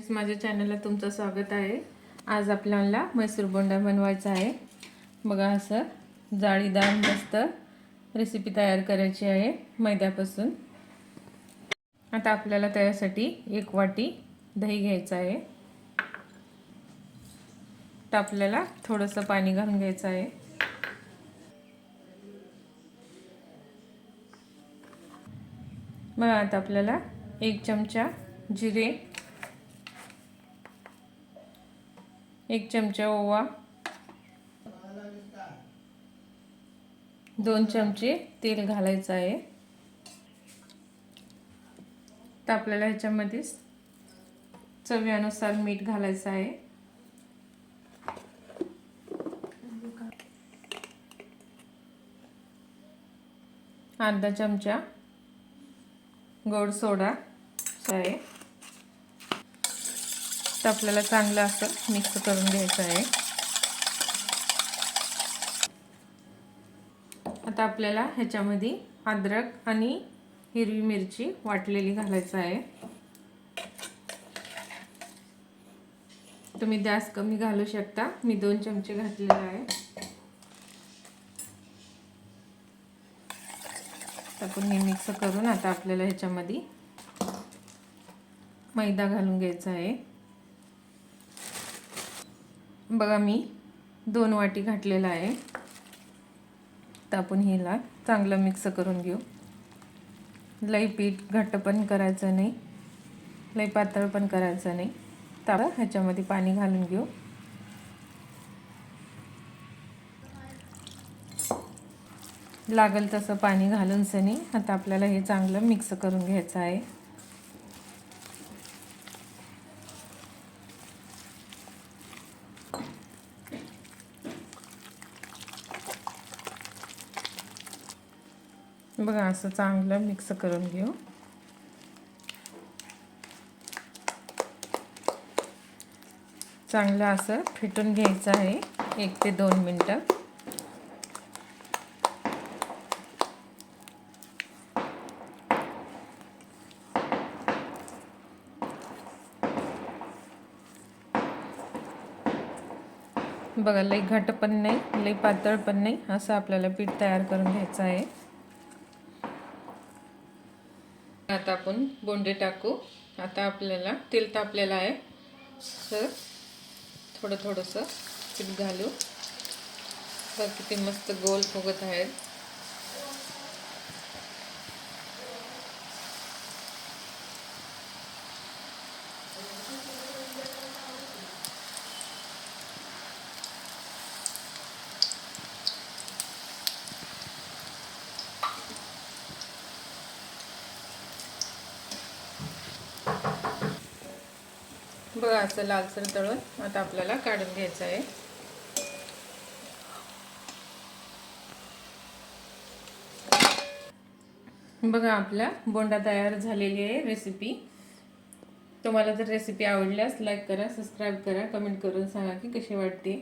Friends, माझ्या चॅनलला तुमचं स्वागत आहे। आज आपल्याला मैसूर बोंडा बनवायचा आहे। बघा असं जाळीदार मस्त रेसिपी तयार करायची आहे मैद्यापासून। आता आपल्याला त्यासाठी 1 वाटी दही घ्यायचं आहे। तर आपल्याला थोडंसं पाणी घालून घ्यायचं आहे। बघा आता आपल्याला 1 चमचा जिरे, 1 चमचा ओवा, 2 चमचे तेल घालायचं आहे। तर आपल्याला ह्याच्यामध्ये चवीनुसार मीठ घालायचं आहे। अर्धा चमचा गोड सोडा आहे। तर आपल्याला चांगलं असं मिक्स करून घ्यायचं आहे। आता आपल्याला ह्याच्यामध्ये अद्रक आणि हिरवी मिरची वाटलेली घालायचं आहे। तुम्ही जास्त कमी घालू शकता, मी 2 चमचे घातलेले आहे। आपण हे मिक्स करून आता आपल्याला ह्याच्यामध्ये मैदा घालून घ्यायचा आहे। बघा मी 2 वाटी घातलेला आहे। तर आपण ह्याला चांगलं मिक्स करून घेऊ। लई पीठ घट्ट पण करायचं नाही, लई पातळ पण करायचं नाही। तर ह्याच्यामध्ये पाणी घालून घेऊ। लागल तसं पाणी घालून सनी आता आपल्याला हे चांगलं मिक्स करून घ्यायचं आहे। बघा असं चांगलं मिक्स करून घेऊ। चांगलं असं फेटून घ्यायचं आहे 1 ते 2 मिनिटं। बघा लई घट्ट पण नाही, लई पातळ पण नाही, असं आपल्याला पीठ तयार करून घ्यायचं आहे। आता आपण बोंडे टाकू। आता आपल्याला तेल तापलेलं आहे, तर थोडं थोडंसं पीठ घालू। तर किती मस्त गोल फुगत आहेत। बघा असं लालसर तळून आता आपल्याला काढून घ्यायचं आहे। बघा आपला बोंडा तयार झालेली आहे रेसिपी। तुम्हाला जर रेसिपी आवडल्यास लाईक करा, सबस्क्राइब करा, कमेंट करून सांगा की कशी वाटते।